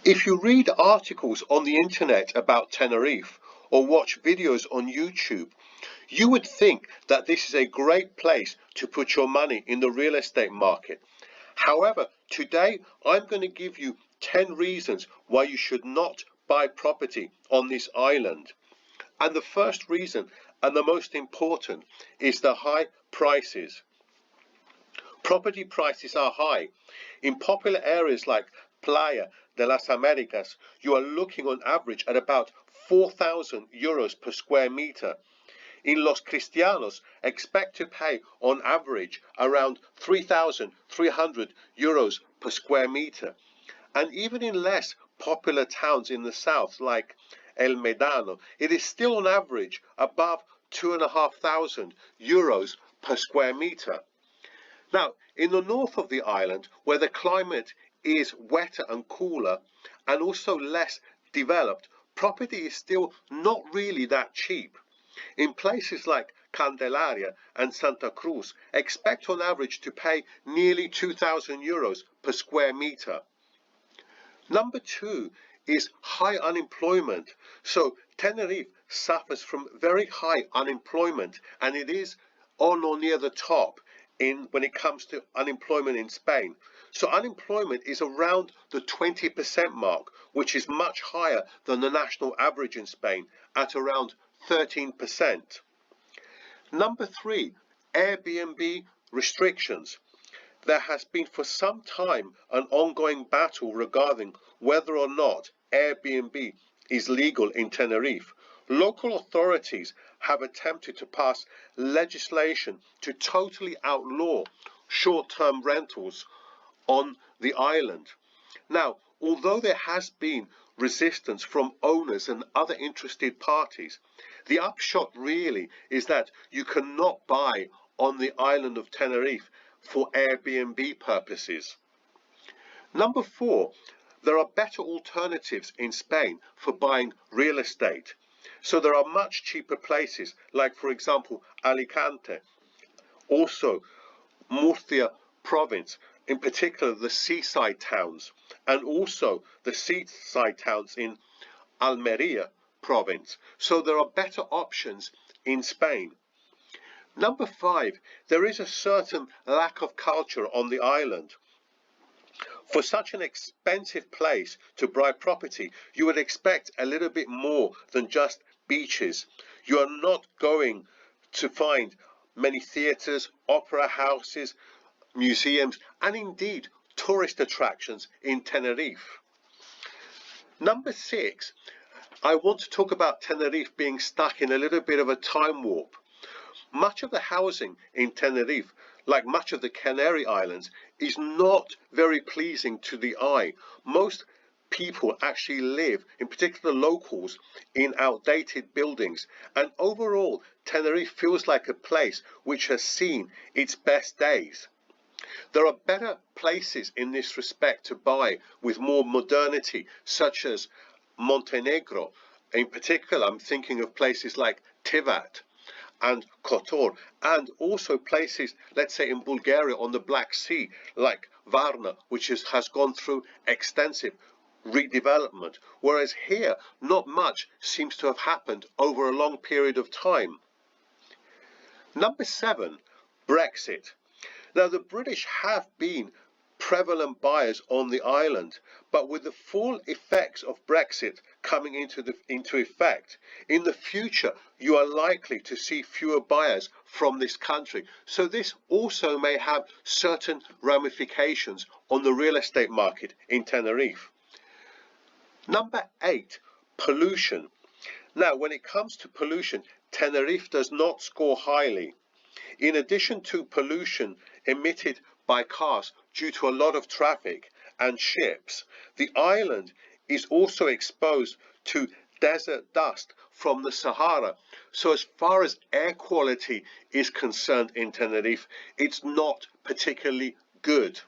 If you read articles on the internet about Tenerife or watch videos on YouTube, you would think that this is a great place to put your money in the real estate market. However, today I'm going to give you 10 reasons why you should not buy property on this island. And the first reason, and the most important, is the high prices. Property prices are high. In popular areas like Playa de las Americas, you are looking on average at about 4,000 euros per square meter. In Los Cristianos, expect to pay on average around 3,300 euros per square meter. And even in less popular towns in the south, like El Medano, it is still on average above 2,500 euros per square meter. Now, in the north of the island, where the climate is wetter and cooler and also less developed, property is still not really that cheap. In places like Candelaria and Santa Cruz, expect on average to pay nearly 2,000 euros per square meter. Number two is high unemployment. So Tenerife suffers from very high unemployment, and it is on or near the top when it comes to unemployment in Spain. So unemployment is around the 20% mark, which is much higher than the national average in Spain at around 13%. Number three, Airbnb restrictions. There has been for some time an ongoing battle regarding whether or not Airbnb is legal in Tenerife. Local authorities have attempted to pass legislation to totally outlaw short-term rentals on the island. Now, although there has been resistance from owners and other interested parties, the upshot really is that you cannot buy on the island of Tenerife for Airbnb purposes. Number four, there are better alternatives in Spain for buying real estate. So there are much cheaper places, like for example Alicante, also Murcia province, in particular the seaside towns, and also the seaside towns in Almeria province. So there are better options in Spain. Number five, there is a certain lack of culture on the island. For such an expensive place to buy property, you would expect a little bit more than just beaches. You are not going to find many theatres, opera houses, museums, and indeed tourist attractions in Tenerife. Number six, I want to talk about Tenerife being stuck in a little bit of a time warp. Much of the housing in Tenerife, like much of the Canary Islands, is not very pleasing to the eye. Most people actually live, in particular locals, in outdated buildings, and overall Tenerife feels like a place which has seen its best days. There are better places in this respect to buy with more modernity, such as Montenegro. In particular, I'm thinking of places like Tivat and Kotor, and also places, let's say in Bulgaria on the Black Sea, like Varna, which has gone through extensive redevelopment, whereas here not much seems to have happened over a long period of time. Number seven, Brexit. Now the British have been prevalent buyers on the island, but with the full effects of Brexit coming into effect, in the future you are likely to see fewer buyers from this country. So this also may have certain ramifications on the real estate market in Tenerife. Number eight, pollution. Now when it comes to pollution, Tenerife does not score highly. In addition to pollution emitted by cars due to a lot of traffic and ships, the island is also exposed to desert dust from the Sahara. So as far as air quality is concerned in Tenerife, it's not particularly good.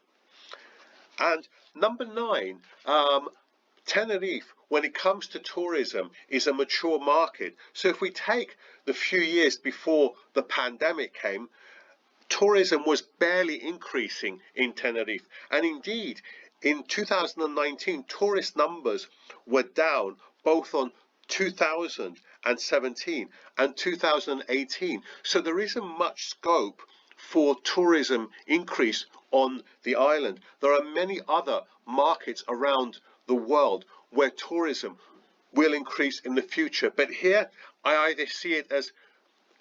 And number nine, Tenerife, when it comes to tourism, is a mature market. So if we take the few years before the pandemic came, tourism was barely increasing in Tenerife. And indeed, in 2019, tourist numbers were down both on 2017 and 2018. So there isn't much scope for tourism increase on the island. There are many other markets around the world where tourism will increase in the future. But here I either see it as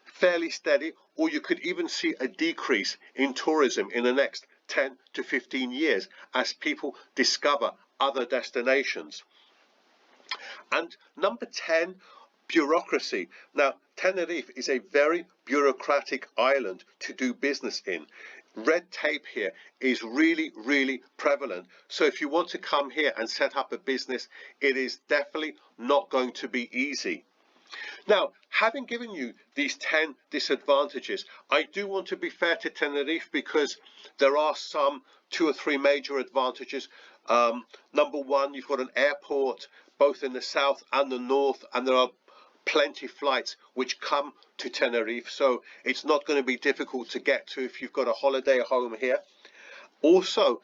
fairly steady, or you could even see a decrease in tourism in the next 10 to 15 years as people discover other destinations. And number 10, bureaucracy. Now, Tenerife is a very bureaucratic island to do business in. Red tape here is really, really prevalent. So if you want to come here and set up a business, it is definitely not going to be easy. Now, having given you these 10 disadvantages, I do want to be fair to Tenerife because there are some 2 or 3 major advantages. Number one, you've got an airport both in the south and the north, and there are plenty of flights which come to Tenerife, so it's not going to be difficult to get to if you've got a holiday home here. Also,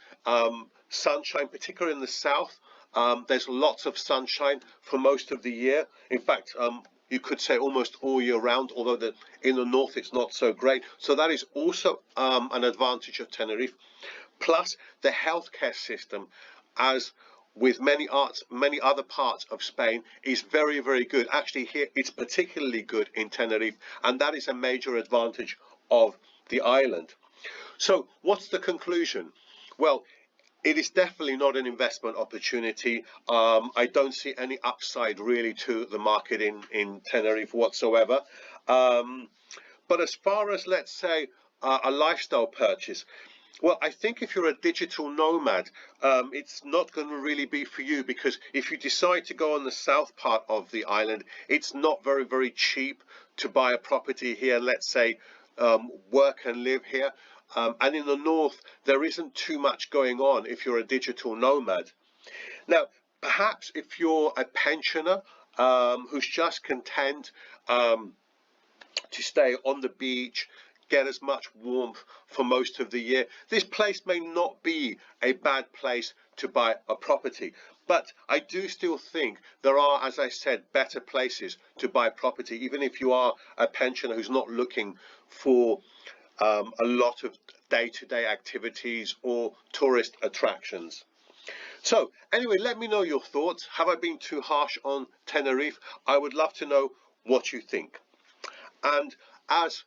sunshine, particularly in the south. There's lots of sunshine for most of the year. In fact, you could say almost all year round, although in the north it's not so great. So that is also an advantage of Tenerife. Plus, the healthcare system, as with many other parts of Spain, is very, very good. Actually, here it's particularly good in Tenerife, and that is a major advantage of the island. So, what's the conclusion? Well, it is definitely not an investment opportunity. I don't see any upside really to the market in Tenerife whatsoever. But as far as, let's say, a lifestyle purchase, well, I think if you're a digital nomad, it's not going to really be for you, because if you decide to go on the south part of the island, it's not very, very cheap to buy a property here, let's say, work and live here. And in the north, there isn't too much going on if you're a digital nomad. Now, perhaps if you're a pensioner who's just content to stay on the beach, get as much warmth for most of the year, this place may not be a bad place to buy a property. But I do still think there are, as I said, better places to buy property, even if you are a pensioner who's not looking for a lot of day-to-day activities or tourist attractions. So anyway, let me know your thoughts. Have I been too harsh on Tenerife? I would love to know what you think. And as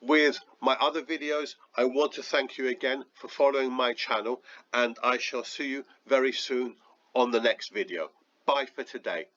with my other videos, I want to thank you again for following my channel, and I shall see you very soon on the next video. Bye for today.